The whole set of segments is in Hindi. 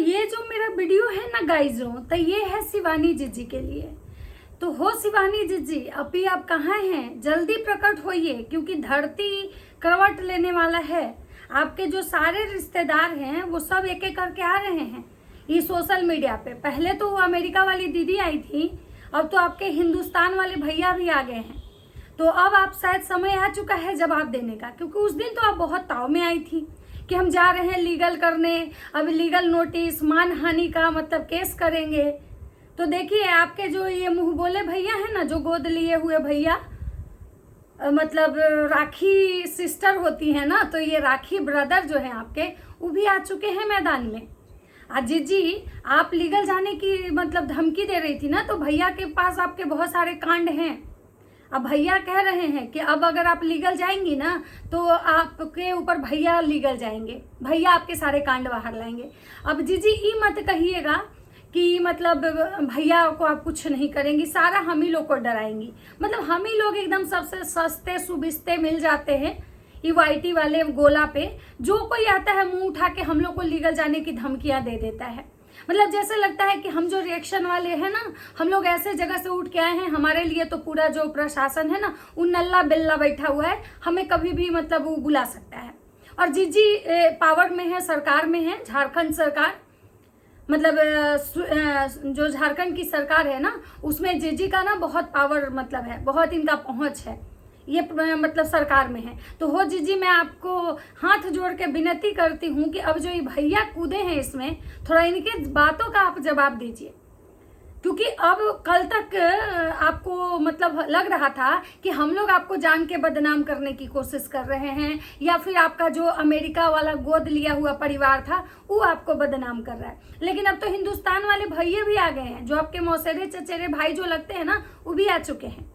ये जो मेरा वीडियो है ना गाइजों, तो ये है शिवानी जीजी के लिए। तो हो शिवानी जीजी, अभी आप कहाँ हैं? जल्दी प्रकट होइए, क्योंकि धरती करवट लेने वाला है। आपके जो सारे रिश्तेदार हैं वो सब एक एक करके आ रहे हैं ये सोशल मीडिया पे। पहले तो वो अमेरिका वाली दीदी आई थी, अब तो आपके हिंदुस्तान वाले भैया भी आ गए हैं। तो अब आप शायद समय आ चुका है जवाब देने का, क्योंकि उस दिन तो आप बहुत ताव में आई थी कि हम जा रहे हैं लीगल करने, अब लीगल नोटिस, मानहानि का मतलब केस करेंगे। तो देखिए आपके जो ये मुंह बोले भैया है ना, जो गोद लिए हुए भैया, मतलब राखी सिस्टर होती है ना, तो ये राखी ब्रदर जो है आपके, वो भी आ चुके हैं मैदान में। आज जीजी आप लीगल जाने की मतलब धमकी दे रही थी ना, तो भैया के पास आपके बहुत सारे कांड हैं। अब भैया कह रहे हैं कि अब अगर आप लीगल जाएंगी ना तो आपके ऊपर भैया लीगल जाएंगे, भैया आपके सारे कांड बाहर लाएंगे। अब जीजी ये मत कहिएगा कि मतलब भैया को आप कुछ नहीं करेंगी, सारा हम ही लोग को डराएंगी। मतलब हम ही लोग एकदम सबसे सस्ते सुबिस्ते मिल जाते हैं ये वाईटी वाले गोला पे। जो कोई आता है मुंह उठा के हम लोग को लीगल जाने की धमकियां दे देता है। मतलब जैसे लगता है कि हम जो रिएक्शन वाले हैं ना, हम लोग ऐसे जगह से उठ के आए हैं, हमारे लिए तो पूरा जो प्रशासन है ना वो नल्ला बिल्ला बैठा हुआ है, हमें कभी भी मतलब वो बुला सकता है। और जीजी पावर में है, सरकार में है, झारखंड सरकार, मतलब जो झारखंड की सरकार है ना, उसमें जीजी का ना बहुत पावर मतलब है, बहुत इनका पहुंच है, ये मतलब सरकार में है। तो हो जीजी, मैं आपको हाथ जोड़ के विनती करती हूँ कि अब जो ये भैया कूदे हैं इसमें, थोड़ा इनके बातों का आप जवाब दीजिए। क्योंकि अब कल तक आपको मतलब लग रहा था कि हम लोग आपको जान के बदनाम करने की कोशिश कर रहे हैं, या फिर आपका जो अमेरिका वाला गोद लिया हुआ परिवार था वो आपको बदनाम कर रहा है। लेकिन अब तो हिंदुस्तान वाले भैया भी आ गए हैं, जो आपके मौसेरे चचेरे भाई जो लगते हैं ना, वो भी आ चुके हैं।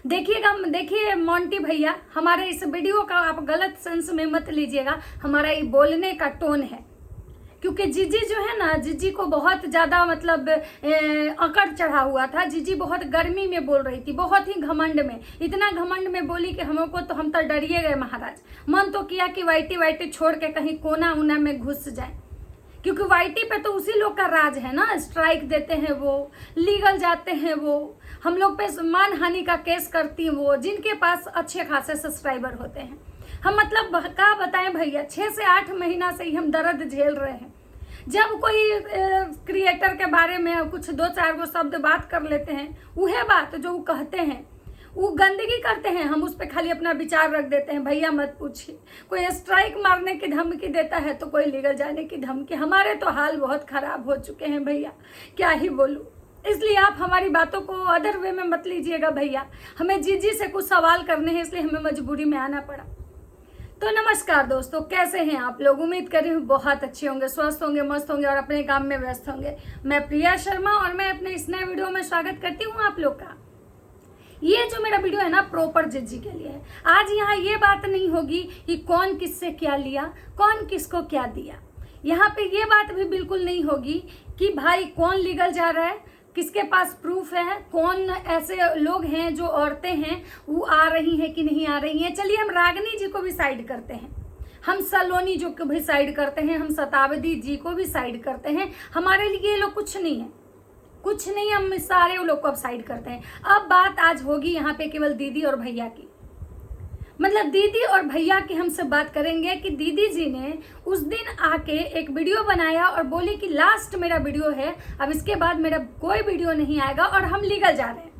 देखिएगा, देखिए मोंटी भैया, हमारे इस वीडियो का आप गलत सेंस में मत लीजिएगा, हमारा ये बोलने का टोन है। क्योंकि जीजी जो है ना, जीजी को बहुत ज़्यादा मतलब अकड़ चढ़ा हुआ था। जीजी बहुत गर्मी में बोल रही थी, बहुत ही घमंड में, इतना घमंड में बोली कि हमको तो हम तो डरिए गए महाराज। मन तो किया कि वाईटी छोड़ के कहीं कोना उना में घुस जाए, क्योंकि वाईटी पे तो उसी लोग का राज है ना। स्ट्राइक देते हैं वो, लीगल जाते हैं वो, हम लोग पे मानहानि का केस करती हैं वो, जिनके पास अच्छे खासे सब्सक्राइबर होते हैं। हम मतलब क्या बताएं भैया, 6 से 8 महीना से ही हम दर्द झेल रहे हैं। जब कोई क्रिएटर के बारे में कुछ 2-4 गो शब्द बात कर लेते हैं, वह बात जो वो कहते हैं वो गंदगी करते हैं, हम उस पर खाली अपना विचार रख देते हैं। भैया मत पूछिए, कोई स्ट्राइक मारने की धमकी देता है तो कोई लीगल जाने की धमकी। हमारे तो हाल बहुत खराब हो चुके हैं भैया, क्या ही बोलूं। इसलिए आप हमारी बातों को अदर वे में मत लीजिएगा भैया। हमें जीजी से कुछ सवाल करने हैं, इसलिए हमें मजबूरी में आना पड़ा। तो नमस्कार दोस्तों, कैसे हैं आप लोग? उम्मीद कर रही हूँ बहुत अच्छे होंगे, स्वस्थ होंगे, मस्त होंगे और अपने काम में व्यस्त होंगे। मैं प्रिया शर्मा और मैं अपने इस नए वीडियो में स्वागत करती हूँ आप लोग का। ये जो मेरा वीडियो है ना, प्रॉपर जीजी के लिए है। आज यहाँ ये बात नहीं होगी कि कौन किससे क्या लिया, कौन किसको क्या दिया। यहाँ पे ये बात भी बिल्कुल नहीं होगी कि भाई कौन लीगल जा रहा है, किसके पास प्रूफ है, कौन ऐसे लोग हैं जो औरतें हैं वो आ रही हैं कि नहीं आ रही हैं। चलिए हम रागनी जी को भी साइड करते हैं, हम सलोनी जी को भी साइड करते हैं, हम शताब्दी जी को भी साइड करते हैं। हमारे लिए ये लोग कुछ नहीं है, कुछ नहीं, हम सारे लोग को अब साइड करते हैं। अब बात आज होगी यहाँ पे केवल दीदी और भैया की। मतलब दीदी और भैया की हमसे बात करेंगे कि दीदी जी ने उस दिन आके एक वीडियो बनाया और बोली कि लास्ट मेरा वीडियो है, अब इसके बाद मेरा कोई वीडियो नहीं आएगा और हम लीगल जा रहे हैं।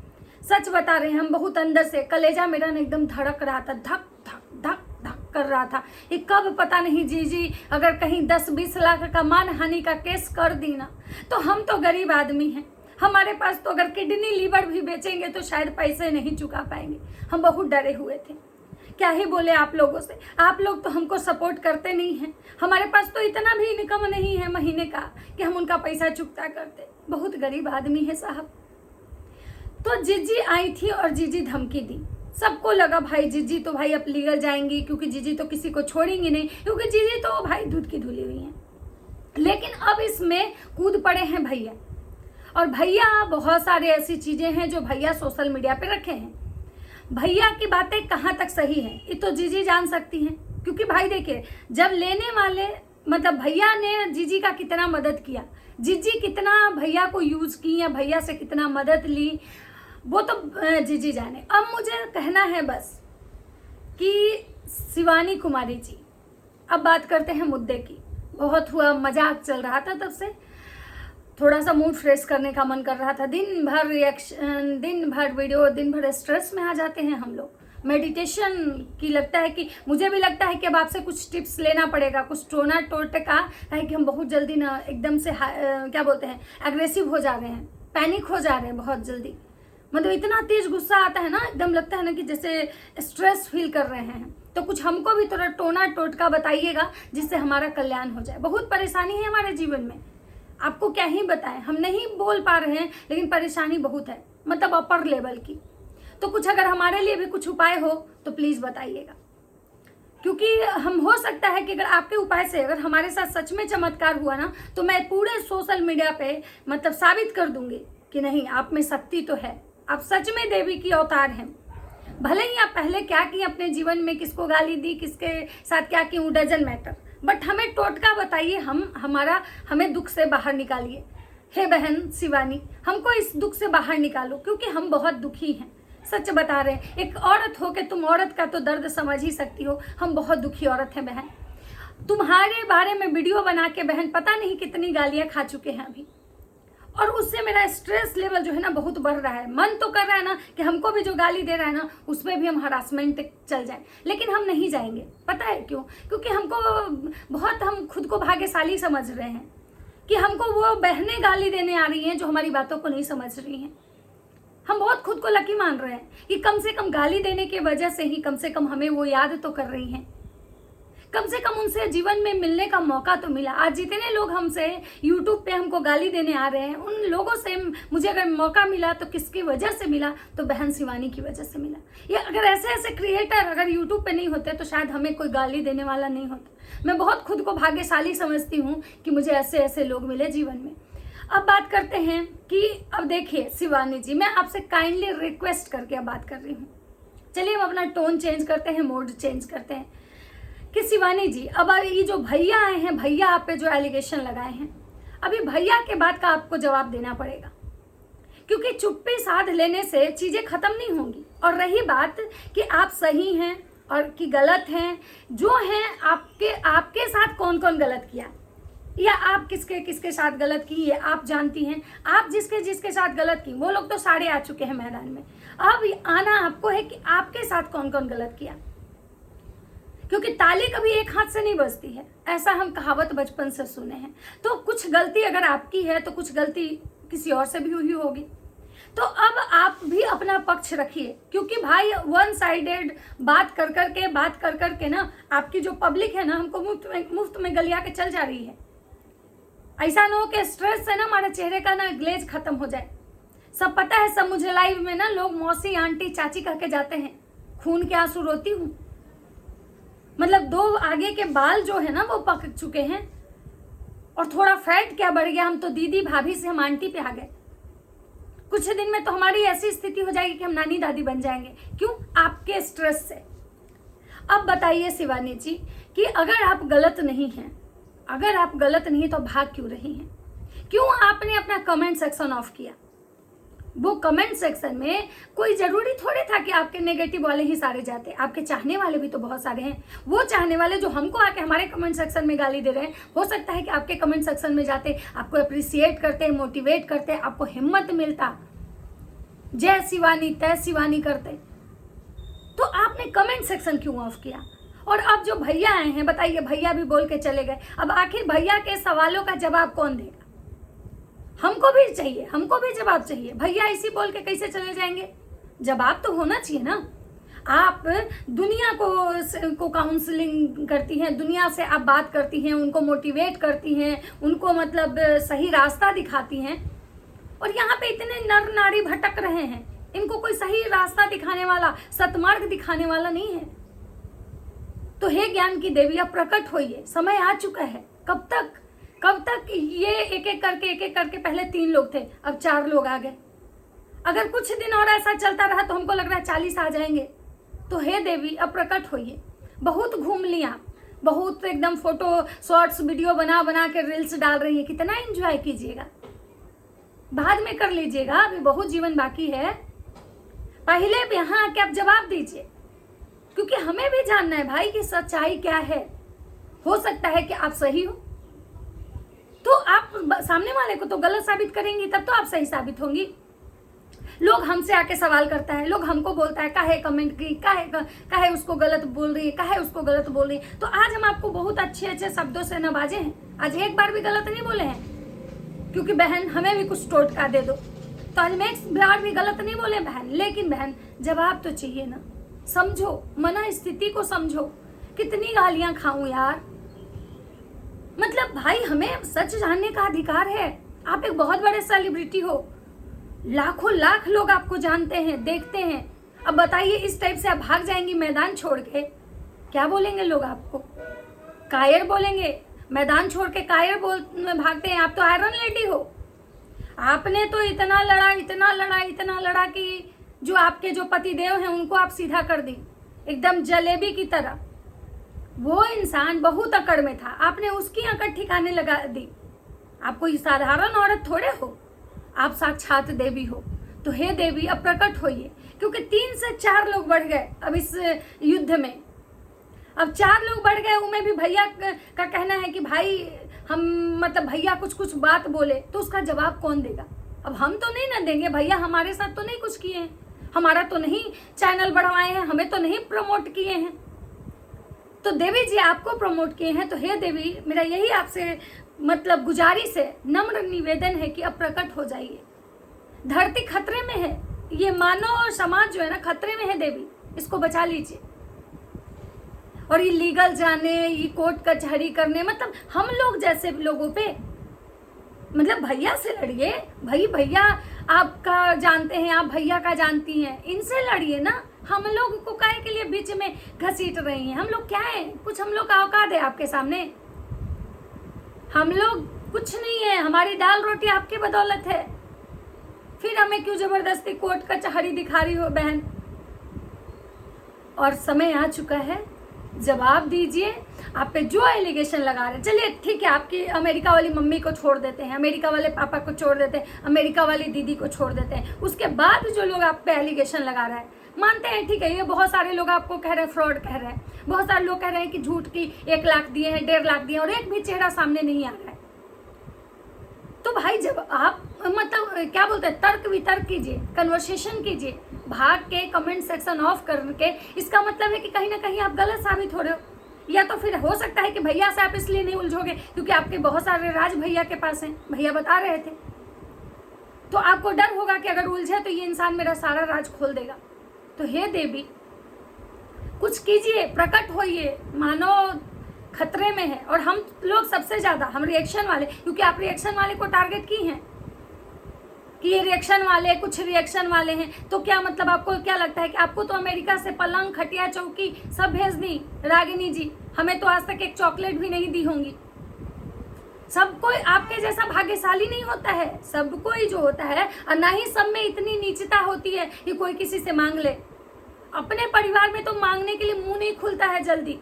सच बता रहे हैं, हम बहुत अंदर से कलेजा मेरा एकदम धड़क रहा था, धक धक धक धक कर रहा था। ये कब पता नहीं जीजी अगर कहीं 10-20 लाख का मानहानि का केस कर दी ना, तो हम तो गरीब आदमी हैं, हमारे पास तो अगर किडनी लीवर भी बेचेंगे तो शायद पैसे नहीं चुका पाएंगे। हम बहुत डरे हुए थे, क्या ही बोले आप लोगों से। आप लोग तो हमको सपोर्ट करते नहीं हैं, हमारे पास तो इतना भी इनकम नहीं है महीने का कि हम उनका पैसा चुकता करते। बहुत गरीब आदमी है साहब। तो जीजी आई थी और जीजी धमकी दी। सबको लगा भाई जीजी तो भाई अब लीगल जाएंगी, क्योंकि जीजी तो किसी को छोड़ेंगी नहीं, क्योंकि जीजी तो भाई दूध की धुली हुई है। लेकिन अब इसमें कूद पड़े हैं भैया, और भैया बहुत सारे ऐसी चीजें हैं जो भैया सोशल मीडिया पे रखे हैं। भैया की बातें कहाँ तक सही हैं ये तो जीजी जान सकती हैं, क्योंकि भाई देखिए, जब लेने वाले मतलब भैया ने जीजी का कितना मदद किया, जीजी कितना भैया को यूज की या भैया से कितना मदद ली, वो तो जीजी जाने। अब मुझे कहना है बस कि शिवानी कुमारी जी, अब बात करते हैं मुद्दे की। बहुत हुआ, मजाक चल रहा था, तब से थोड़ा सा मूड फ्रेश करने का मन कर रहा था। दिन भर रिएक्शन, दिन भर वीडियो, दिन भर स्ट्रेस में आ जाते हैं हम लोग। मेडिटेशन की लगता है कि मुझे भी लगता है कि अब आपसे कुछ टिप्स लेना पड़ेगा, कुछ टोना टोटका है कि हम बहुत जल्दी ना एकदम से क्या बोलते हैं, एग्रेसिव हो जा रहे हैं, पैनिक हो जा रहे हैं बहुत जल्दी। मतलब इतना तेज गुस्सा आता है ना, एकदम लगता है ना कि जैसे स्ट्रेस फील कर रहे हैं। तो कुछ हमको भी थोड़ा टोना टोटका बताइएगा जिससे हमारा कल्याण हो जाए। बहुत परेशानी है हमारे जीवन में, आपको क्या ही बताएं, हम नहीं बोल पा रहे हैं, लेकिन परेशानी बहुत है, मतलब अपर लेवल की। तो कुछ अगर हमारे लिए भी कुछ उपाय हो तो प्लीज बताइएगा, क्योंकि हम हो सकता है कि अगर आपके उपाय से अगर हमारे साथ सच में चमत्कार हुआ ना, तो मैं पूरे सोशल मीडिया पे मतलब साबित कर दूंगी कि नहीं, आप में शक्ति तो है, आप सच में देवी की अवतार हैं। भले ही आप पहले क्या की अपने जीवन में, किसको गाली दी, किसके साथ क्या की, वो डजंट मैटर, बट हमें टोटका बताइए, हमें दुख से बाहर निकालिए। हे बहन शिवानी, हमको इस दुख से बाहर निकालो, क्योंकि हम बहुत दुखी हैं। सच बता रहे हैं, एक औरत हो के तुम औरत का तो दर्द समझ ही सकती हो। हम बहुत दुखी औरत हैं बहन। तुम्हारे बारे में वीडियो बना के बहन पता नहीं कितनी गालियां खा चुके हैं अभी, और उससे मेरा स्ट्रेस लेवल जो है ना बहुत बढ़ रहा है। मन तो कर रहा है ना कि हमको भी जो गाली दे रहा है ना उसमें भी हम हरासमेंट चल जाए, लेकिन हम नहीं जाएंगे। पता है क्यों? क्योंकि हम खुद को भाग्यशाली समझ रहे हैं कि हमको वो बहनें गाली देने आ रही हैं जो हमारी बातों को नहीं समझ रही हैं। हम बहुत खुद को लकी मान रहे हैं कि कम से कम गाली देने की वजह से ही कम से कम हमें वो याद तो कर रही हैं, कम से कम उनसे जीवन में मिलने का मौका तो मिला। आज जितने लोग हमसे YouTube पे हमको गाली देने आ रहे हैं, उन लोगों से मुझे अगर मौका मिला तो किसकी वजह से मिला? तो बहन शिवानी की वजह से मिला। या अगर ऐसे ऐसे क्रिएटर अगर YouTube पे नहीं होते तो शायद हमें कोई गाली देने वाला नहीं होता। मैं बहुत खुद को भाग्यशाली समझती हूँ कि मुझे ऐसे ऐसे लोग मिले जीवन में। अब बात करते हैं कि अब देखिए शिवानी जी, मैं आपसे काइंडली रिक्वेस्ट करके अब बात कर रही हूँ। चलिए हम अपना टोन चेंज करते हैं, मोड चेंज करते हैं कि शिवानी जी, अब ये जो भैया आए हैं, भैया आप पे जो एलिगेशन लगाए हैं, अभी भैया के बात का आपको जवाब देना पड़ेगा, क्योंकि चुप्पी साध लेने से चीजें खत्म नहीं होंगी। और रही बात कि आप सही हैं और कि गलत हैं, जो हैं आपके साथ कौन कौन गलत किया या आप किसके साथ गलत की ये आप जानती हैं। आप जिसके साथ गलत की वो लोग तो सारे आ चुके हैं मैदान में। अब आना आपको है कि आपके साथ कौन कौन गलत किया, क्योंकि ताली कभी एक हाथ से नहीं बजती है, ऐसा हम कहावत बचपन से सुने हैं। तो कुछ गलती अगर आपकी है तो कुछ गलती किसी और से भी हुई होगी। तो अब आप भी अपना पक्ष रखिए, क्योंकि भाई वन साइडेड बात कर करके ना आपकी जो पब्लिक है ना हमको मुफ्त में गलिया के चल जा रही है। ऐसा ना हो कि स्ट्रेस से ना हमारे चेहरे का ना ग्लेज खत्म हो जाए। सब पता है, सब मुझे लाइव में ना लोग मौसी आंटी चाची कह के जाते हैं, खून के आंसू रोती हूँ। मतलब 2 आगे के बाल जो है ना वो पक चुके हैं, और थोड़ा फैट क्या बढ़ गया, हम तो दीदी भाभी से हम आंटी पे आ गए। कुछ दिन में तो हमारी ऐसी स्थिति हो जाएगी कि हम नानी दादी बन जाएंगे। क्यों? आपके स्ट्रेस से। अब बताइए शिवानी जी कि अगर आप गलत नहीं हैं, अगर आप गलत नहीं तो भाग क्यों रही हैं? क्यों आपने अपना कमेंट सेक्शन ऑफ किया? वो कमेंट सेक्शन में कोई जरूरी थोड़ी था कि आपके नेगेटिव वाले ही सारे जाते, आपके चाहने वाले भी तो बहुत सारे हैं। वो चाहने वाले जो हमको आके हमारे कमेंट सेक्शन में गाली दे रहे हैं, हो सकता है कि आपके कमेंट सेक्शन में जाते, आपको अप्रिसिएट करते, मोटिवेट करते, आपको हिम्मत मिलता, जय शिवानी तय शिवानी करते। तो आपने कमेंट सेक्शन क्यों ऑफ किया? और अब जो भैया आए हैं, बताइए, भैया भी बोल के चले गए। अब आखिर भैया के सवालों का जवाब कौन देगा? हमको भी चाहिए, हमको भी जवाब चाहिए। भैया इसी बोल के कैसे चले जाएंगे? जवाब तो होना चाहिए ना। आप दुनिया को काउंसलिंग करती हैं, दुनिया से आप बात करती हैं, उनको मोटिवेट करती हैं, उनको मतलब सही रास्ता दिखाती हैं, और यहाँ पे इतने नर नारी भटक रहे हैं, इनको कोई सही रास्ता दिखाने वाला, सतमार्ग दिखाने वाला नहीं है। तो हे ज्ञान की देवी, अब प्रकट होइए, समय आ चुका है। कब तक ये एक एक करके पहले 3 लोग थे, अब 4 लोग आ गए। अगर कुछ दिन और ऐसा चलता रहा तो हमको लग रहा है 40 आ जाएंगे। तो हे देवी अब प्रकट होइए। बहुत घूम लिया, बहुत एकदम फोटो शॉर्ट्स वीडियो बना बना के रील्स डाल रही है, कितना एंजॉय कीजिएगा, बाद में कर लीजिएगा, अभी बहुत जीवन बाकी है। पहले भी यहाँ आके आप जवाब दीजिए, क्योंकि हमें भी जानना है भाई कि सच्चाई क्या है। हो सकता है कि आप सही हो, तो आप सामने वाले को तो गलत साबित करेंगी, तब तो आप सही साबित होंगी। लोग हमसे आके सवाल करता है, लोग हमको बोलता है काहे कमेंट की, काहे उसको गलत बोल रही है, काहे उसको गलत बोल रही है। तो आज हम आपको बहुत अच्छे अच्छे शब्दों से नवाजे हैं, आज एक बार भी गलत नहीं बोले हैं, क्योंकि बहन हमें भी कुछ टोटका दे दो, तो आज मैं एक बार भी गलत नहीं बोले बहन। लेकिन बहन जवाब तो चाहिए ना, समझो, मना स्थिति को समझो। कितनी गालियां खाऊं यार, मतलब भाई हमें सच जानने का अधिकार है। आप एक बहुत बड़े सेलिब्रिटी हो, लाखों लाख लोग आपको जानते हैं, देखते हैं। अब बताइए इस टाइप से आप भाग जाएंगी मैदान छोड़ के, क्या बोलेंगे लोग आपको? कायर बोलेंगे। मैदान छोड़ के कायर भागते हैं। आप तो आयरन लेडी हो, आपने तो इतना लड़ा कि जो आपके जो पतिदेव हैं उनको आप सीधा कर दी, एकदम जलेबी की तरह। वो इंसान बहुत अकड़ में था, आपने उसकी अकड़ ठिकाने लगा दी। आप कोई साधारण औरत थोड़े हो, आप साक्षात देवी हो। तो हे देवी अब प्रकट होइए, क्योंकि 3 से 4 लोग बढ़ गए अब इस युद्ध में। अब 4 लोग बढ़ गए, उनमें भी भैया का कहना है कि भाई हम मतलब भैया कुछ बात बोले तो उसका जवाब कौन देगा? अब हम तो नहीं ना देंगे, भैया हमारे साथ तो नहीं कुछ किए हैं, हमारा तो नहीं चैनल बढ़वाए हैं, हमें तो नहीं प्रमोट किए हैं। तो देवी जी आपको प्रमोट किए हैं। तो हे देवी मेरा यही आपसे मतलब गुजारिश है, नम्र निवेदन है कि अब प्रकट हो जाइए। धरती खतरे में है, ये मानव और समाज जो है ना खतरे में है देवी, इसको बचा लीजिए। और ये लीगल जाने, ये कोर्ट कचहरी करने, मतलब हम लोग जैसे लोगों पे, मतलब भैया से लड़िए। भैया आपका जानते हैं, आप भैया का जानती हैं, इनसे लड़िए ना। हम लोग को काहे के लिए बीच में घसीट रही हैं? हम लोग क्या है, कुछ हम लोग का औकात है आपके सामने? हम लोग कुछ नहीं है, हमारी दाल रोटी आपकी बदौलत है। फिर हमें क्यों जबरदस्ती कोर्ट कचहरी दिखा रही हो बहन? और समय आ चुका है, जवाब दीजिए। आप पे जो एलिगेशन लगा रहे हैं, चलिए ठीक है, आपकी अमेरिका वाली मम्मी को छोड़ देते हैं, अमेरिका वाले पापा को छोड़ देते हैं, अमेरिका वाली दीदी को छोड़ देते हैं। उसके बाद जो लोग आप पे एलिगेशन लगा रहे हैं, मानते हैं ठीक है, ये बहुत सारे लोग आपको कह रहे हैं फ्रॉड कह रहे हैं, बहुत सारे लोग कह रहे हैं कि झूठ की 1 लाख दिए हैं, 1.5 लाख दिए, और एक भी चेहरा सामने नहीं आ रहा है। तो भाई जब आप मतलब क्या बोलते हैं, तर्क वितर्क कीजिए, कन्वर्सेशन कीजिए, भाग के कमेंट सेक्शन ऑफ करके। इसका मतलब है कि कहीं ना कहीं आप गलत साबित हो रहे हो। या तो फिर हो सकता है कि भैया से आप इसलिए नहीं उलझोगे क्योंकि आपके बहुत सारे राज भैया के पास हैं, भैया बता रहे थे, तो आपको डर होगा कि अगर उलझे तो ये इंसान मेरा सारा राज खोल देगा। तो हे देवी कुछ कीजिए, प्रकट होइए, मानव खतरे में है। और हम लोग सबसे ज्यादा, हम रिएक्शन वाले, क्योंकि आप रिएक्शन वाले को टारगेट की हैं कि ये रिएक्शन वाले, कुछ रिएक्शन वाले हैं। तो क्या मतलब आपको क्या लगता है कि आपको तो अमेरिका से पलंग, खटिया, चौकी सब भेज दी रागिनी जी, हमें तो आज तक एक चॉकलेट भी नहीं दी होंगी। सब कोई आपके जैसा भाग्यशाली नहीं होता है, सब कोई जो होता है, और ना ही सब में इतनी नीचता होती है कि कोई किसी से मांग ले। अपने परिवार में तो मांगने के लिए मुंह नहीं खुलता है जल्दी,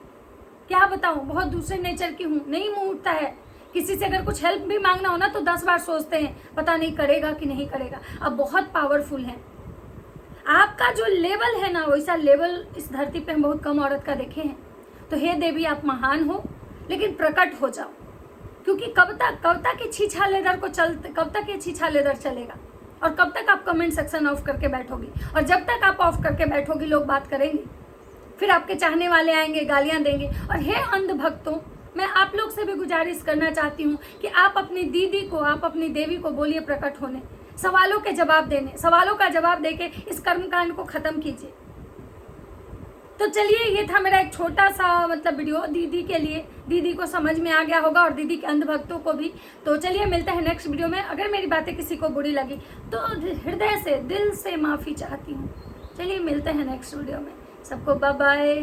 क्या बताऊं, बहुत दूसरे नेचर की हूं, नहीं मुंह उठता है। किसी से अगर कुछ हेल्प भी मांगना हो ना तो 10 बार सोचते हैं, पता नहीं करेगा कि नहीं करेगा। अब बहुत पावरफुल है आपका जो लेवल है ना, वैसा लेवल इस धरती पे हम बहुत कम औरत का देखे हैं। तो हे देवी आप महान हो, लेकिन प्रकट हो जाओ, क्योंकि कब तक ये छीछालेदर को चलते, कब तक ये छीछालेदर चलेगा? और कब तक आप कमेंट सेक्शन ऑफ करके बैठोगी? और जब तक आप ऑफ करके बैठोगी लोग बात करेंगे, फिर आपके चाहने वाले आएंगे, गालियां देंगे। और हे अंध भक्तों, मैं आप लोग से भी गुजारिश करना चाहती हूँ कि आप अपनी दीदी को, आप अपनी देवी को बोलिए प्रकट होने, सवालों के जवाब देने, सवालों का जवाब देके इस कर्मकांड को खत्म कीजिए। तो चलिए ये था मेरा एक छोटा सा मतलब वीडियो दीदी के लिए, दीदी को समझ में आ गया होगा और दीदी के अंध भक्तों को भी। तो चलिए मिलते हैं नेक्स्ट वीडियो में। अगर मेरी बातें किसी को बुरी लगी तो हृदय से, दिल से माफ़ी चाहती हूँ। चलिए मिलते हैं नेक्स्ट वीडियो में, सबको बाय बाय।